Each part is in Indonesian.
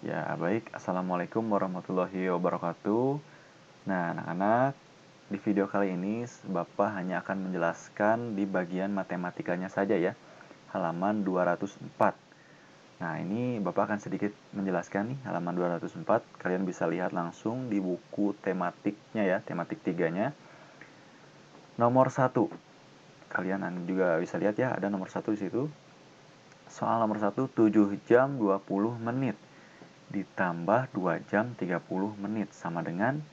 Ya, baik. Assalamualaikum warahmatullahi wabarakatuh. Nah, anak-anak, di video kali ini Bapak hanya akan menjelaskan di bagian matematikanya saja ya, halaman 204. Nah, ini Bapak akan sedikit menjelaskan nih halaman 204. Kalian bisa lihat langsung di buku tematiknya ya, tematik 3-nya. Nomor 1. Kalian juga bisa lihat ya, ada nomor 1 di situ. Soal nomor 1, 7 jam 20 menit ditambah 2 jam 30 menit sama dengan.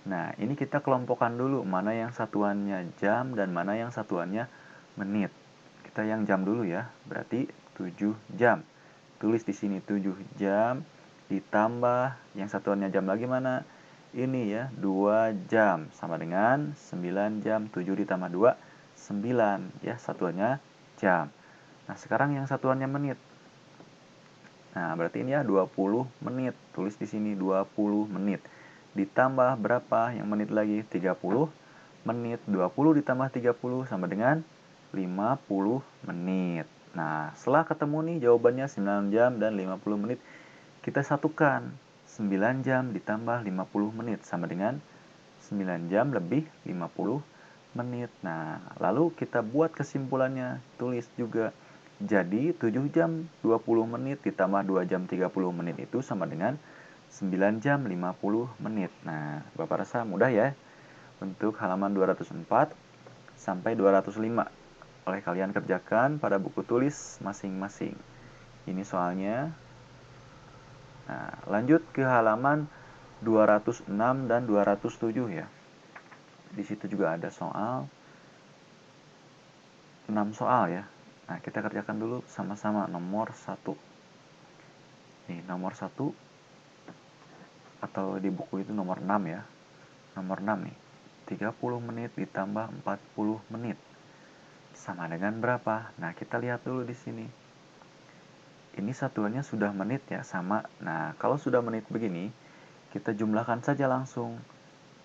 Nah, ini kita kelompokkan dulu mana yang satuannya jam dan mana yang satuannya menit. Kita yang jam dulu ya, berarti 7 jam. Tulis di sini 7 jam ditambah yang satuannya jam lagi mana? Ini ya, 2 jam sama dengan 9 jam. 7 ditambah 2, 9 ya, satuannya jam. Nah, sekarang yang satuannya menit. Nah, berarti ini ya 20 menit. Tulis di sini 20 menit. Ditambah berapa yang menit lagi? 30 menit. 20 ditambah 30 sama dengan 50 menit. Nah, setelah ketemu nih jawabannya 9 jam dan 50 menit, kita satukan. 9 jam ditambah 50 menit sama dengan 9 jam lebih 50 menit. Nah, lalu kita buat kesimpulannya. Tulis juga. Jadi 7 jam 20 menit ditambah 2 jam 30 menit itu sama dengan 9 jam 50 menit. Nah, Bapak rasa mudah ya untuk halaman 204 sampai 205. Oleh kalian kerjakan pada buku tulis masing-masing. Ini soalnya. Nah, lanjut ke halaman 206 dan 207 ya. Di situ juga ada soal 6 soal ya. Nah, kita kerjakan dulu sama-sama nomor 1. Nih, nomor 1 atau di buku itu nomor 6 ya. Nomor 6 nih. 30 menit ditambah 40 menit sama dengan berapa? Nah, kita lihat dulu di sini. Ini satuannya sudah menit ya, sama. Nah, kalau sudah menit begini, kita jumlahkan saja langsung.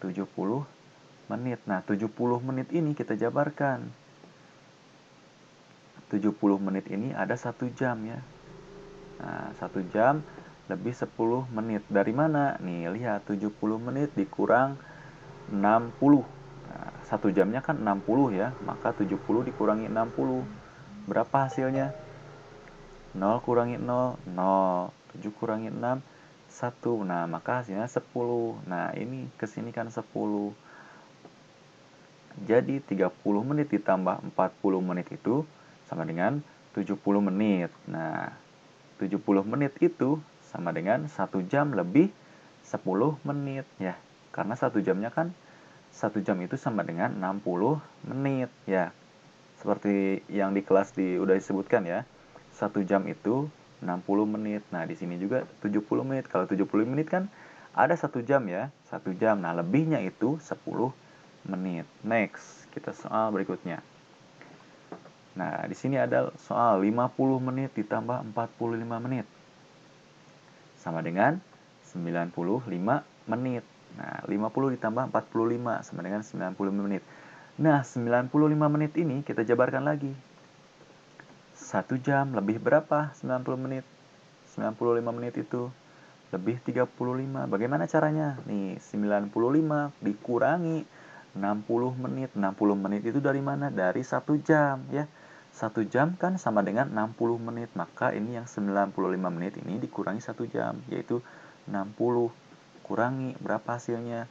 70 menit. Nah, 70 menit ini kita jabarkan. 70 menit ini ada 1 jam ya. Nah, 1 jam lebih 10 menit. Dari mana? Nih, lihat 70 menit dikurang 60. Nah, 1 jamnya kan 60 ya, maka 70 dikurangi 60. Berapa hasilnya? 0 kurangi 0, 0. 7 kurangi 6, 1. Nah, maka hasilnya 10. Nah, ini kesini kan 10. Jadi 30 menit ditambah 40 menit itu sama dengan 70 menit. Nah, 70 menit itu sama dengan 1 jam lebih 10 menit ya. Karena 1 jamnya kan 1 jam itu sama dengan 60 menit ya. Seperti yang di kelas udah disebutkan ya. 1 jam itu 60 menit. Nah, di sini juga 70 menit. Kalau 70 menit kan ada 1 jam ya. 1 jam. Nah, lebihnya itu 10 menit. Next, kita soal berikutnya. Nah, di sini ada soal 50 menit ditambah 45 menit. Sama dengan 95 menit. Nah, 50 ditambah 45 sama dengan 95 menit. Nah, 95 menit ini kita jabarkan lagi. 1 jam lebih berapa 90 menit? 95 menit itu lebih 35. Bagaimana caranya? Nih, 95 dikurangi 60 menit. 60 menit itu dari mana? Dari 1 jam ya. 1 jam kan sama dengan 60 menit. Maka ini yang 95 menit ini dikurangi 1 jam, yaitu 60. Kurangi berapa hasilnya?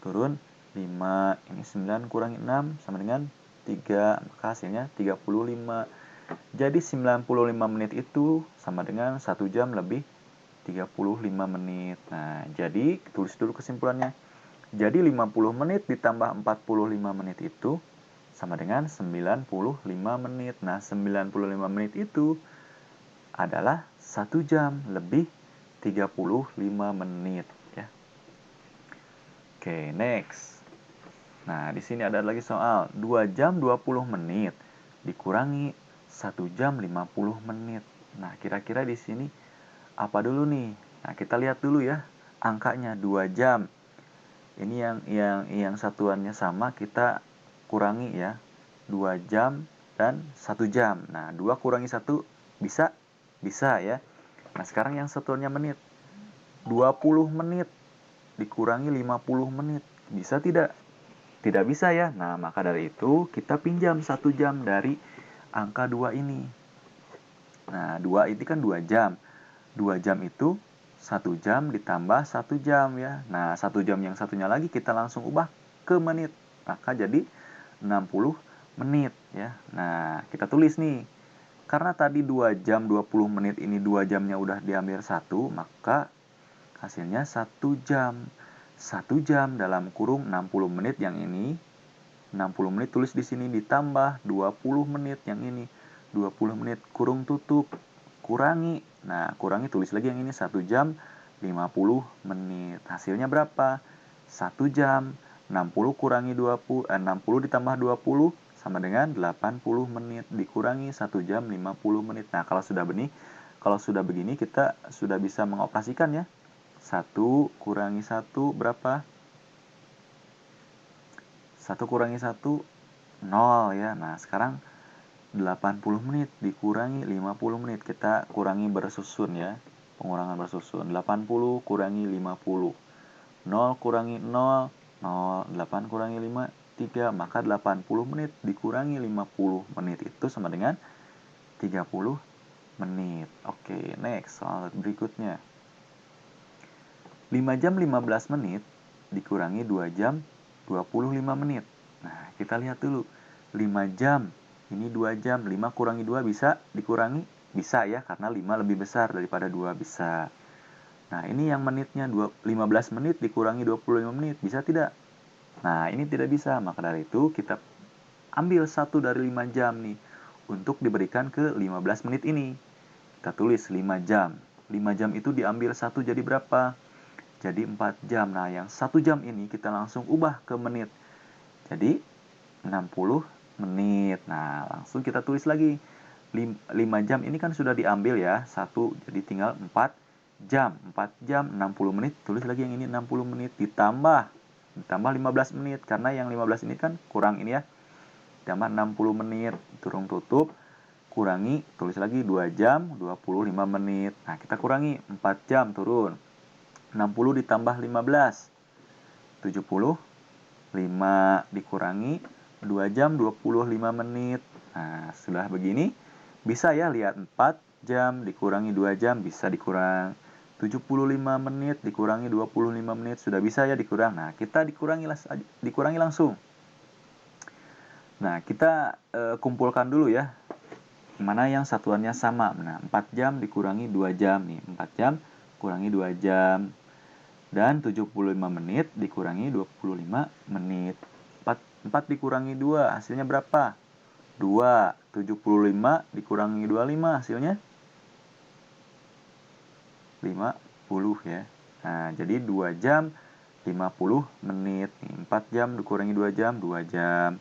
Turun 5. Ini 9 kurangi 6 sama dengan 3. Maka hasilnya 35. Jadi 95 menit itu sama dengan 1 jam lebih 35 menit. Nah, jadi tulis dulu kesimpulannya. Jadi 50 menit ditambah 45 menit itu sama dengan 95 menit. Nah, 95 menit itu adalah 1 jam lebih 35 menit ya. Oke, next. Nah, di sini ada lagi soal 2 jam 20 menit dikurangi 1 jam 50 menit. Nah, kira-kira di sini apa dulu nih? Nah, kita lihat dulu ya angkanya 2 jam. Ini yang satuannya sama kita kurangi ya. 2 jam dan 1 jam. Nah, 2 kurangi 1 bisa? Bisa ya. Nah, sekarang yang satuannya menit. 20 menit dikurangi 50 menit. Bisa tidak? Tidak bisa ya. Nah, maka dari itu kita pinjam 1 jam dari angka 2 ini. Nah, 2 ini kan 2 jam. 2 jam itu 1 jam ditambah 1 jam ya. Nah, 1 jam yang satunya lagi kita langsung ubah ke menit. Maka jadi 60 menit ya. Nah, kita tulis nih. Karena tadi 2 jam 20 menit ini 2 jamnya udah diambil 1, maka hasilnya 1 jam. 1 jam dalam kurung 60 menit yang ini. 60 menit tulis di sini ditambah 20 menit yang ini. 20 menit kurung tutup. Kurangi. Nah, kurangi tulis lagi yang ini 1 jam 50 menit. Hasilnya berapa? 1 jam 60 kurangi 20 60 ditambah 20 sama dengan 80 menit dikurangi 1 jam 50 menit. Nah, kalau sudah begini kita sudah bisa mengoperasikan ya. 1 kurangi 1 berapa? 1 kurangi 1 0 ya. Nah, sekarang 80 menit dikurangi 50 menit. Kita kurangi bersusun ya. Pengurangan bersusun. 80 kurangi 50. 0 kurangi 0, 0, 8 kurangi 5, 3. Maka 80 menit dikurangi 50 menit itu sama dengan 30 menit. Oke, next. Soal berikutnya. 5 jam 15 menit dikurangi 2 jam 25 menit. Nah, kita lihat dulu. 5 jam. Ini 2 jam. 5 kurangi 2 bisa dikurangi? Bisa ya, karena 5 lebih besar daripada 2 bisa. Nah, ini yang menitnya 15 menit dikurangi 25 menit. Bisa tidak? Nah, ini tidak bisa. Maka dari itu kita ambil 1 dari 5 jam nih. Untuk diberikan ke 15 menit ini. Kita tulis 5 jam. 5 jam itu diambil 1 jadi berapa? Jadi 4 jam. Nah, yang 1 jam ini kita langsung ubah ke menit. Jadi 60 menit. Nah, langsung kita tulis lagi. 5 jam ini kan sudah diambil ya. 1, jadi tinggal 4 jam. 4 jam 60 menit. Tulis lagi yang ini 60 menit. Ditambah 15 menit. Karena yang 15 ini kan kurang ini ya. Ditambah 60 menit. Turun tutup. Kurangi. Tulis lagi 2 jam 25 menit. Nah, kita kurangi. 4 jam turun. 60 ditambah 15. 70. 5 dikurangi 2 jam 25 menit. Nah, sudah begini bisa ya lihat 4 jam dikurangi 2 jam bisa dikurang. 75 menit dikurangi 25 menit sudah bisa ya dikurang. Nah, kita dikurangi langsung. Nah, kita kumpulkan dulu ya. Mana yang satuannya sama. Nah, 4 jam dikurangi 2 jam nih. 4 jam kurangi 2 jam. Dan 75 menit dikurangi 25 menit. 4 dikurangi 2, hasilnya berapa? 2. 75 dikurangi 25, hasilnya 50 ya. Nah, jadi 2 jam 50 menit. 4 jam dikurangi 2 jam, 2 jam.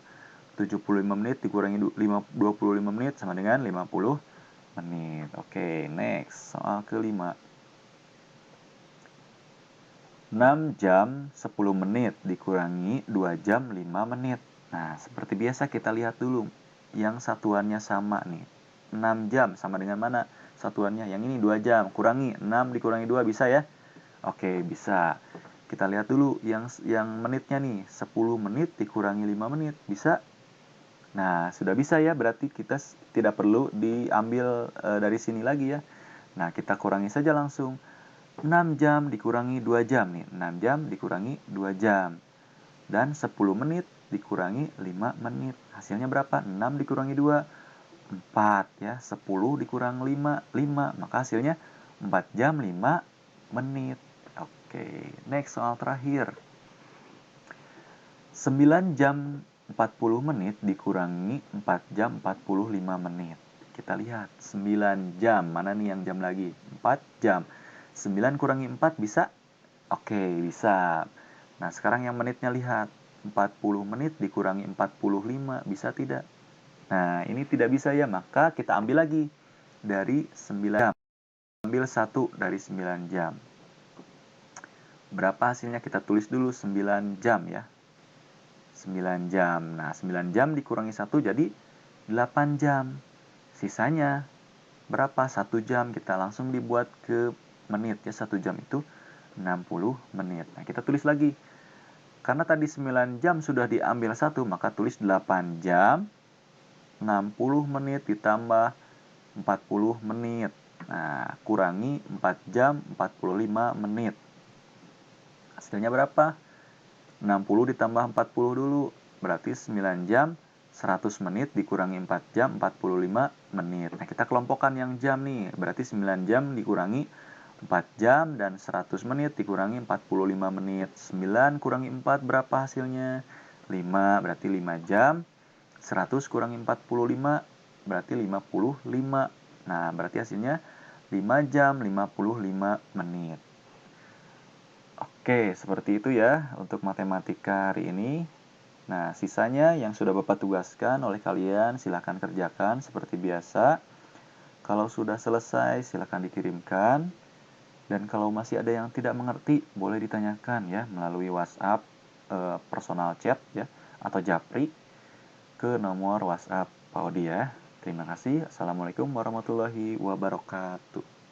75 menit dikurangi 25 menit sama dengan 50 menit. Oke, next. Soal kelima. 6 jam 10 menit dikurangi 2 jam 5 menit. Nah, seperti biasa kita lihat dulu. Yang satuannya sama nih. 6 jam sama dengan mana satuannya? Yang ini 2 jam. Kurangi 6 dikurangi 2 bisa ya? Oke, bisa. Kita lihat dulu yang menitnya nih. 10 menit dikurangi 5 menit. Bisa? Nah, sudah bisa ya. Berarti kita tidak perlu diambil dari sini lagi ya. Nah, kita kurangi saja langsung. 6 jam dikurangi 2 jam nih. 6 jam dikurangi 2 jam. Dan 10 menit dikurangi 5 menit. Hasilnya berapa? 6 dikurangi 2, 4 ya. 10 dikurang 5, 5. Maka hasilnya 4 jam 5 menit. Oke, next soal terakhir. 9 jam 40 menit dikurangi 4 jam 45 menit. Kita lihat 9 jam. Mana nih yang jam lagi? 4 jam. 9 kurangi 4 bisa? Oke, bisa. Nah, sekarang yang menitnya lihat. 40 menit dikurangi 45, bisa tidak? Nah, ini tidak bisa ya, maka kita ambil lagi dari 9 jam. Ambil 1 dari 9 jam. Berapa hasilnya? Kita tulis dulu 9 jam ya. 9 jam. Nah, 9 jam dikurangi 1 jadi 8 jam. Sisanya berapa? 1 jam. Kita langsung dibuat ke menit ya. 1 jam itu 60 menit. Nah, kita tulis lagi. Karena tadi 9 jam sudah diambil 1, maka tulis 8 jam 60 menit ditambah 40 menit. Nah, kurangi 4 jam 45 menit. Hasilnya berapa? 60 ditambah 40 dulu. Berarti 9 jam 100 menit dikurangi 4 jam 45 menit. Nah, kita kelompokkan yang jam nih. Berarti 9 jam dikurangi 4 jam dan 100 menit dikurangi 45 menit. 9 kurangi 4 berapa hasilnya? 5, berarti 5 jam. 100 kurangi 45 berarti 55. Nah, berarti hasilnya 5 jam 55 menit. Oke, seperti itu ya untuk matematika hari ini. Nah, sisanya yang sudah Bapak tugaskan oleh kalian silahkan kerjakan seperti biasa. Kalau sudah selesai silahkan dikirimkan. Dan kalau masih ada yang tidak mengerti, boleh ditanyakan ya melalui WhatsApp, personal chat ya, atau japri ke nomor WhatsApp Pak Odi ya. Terima kasih. Assalamualaikum warahmatullahi wabarakatuh.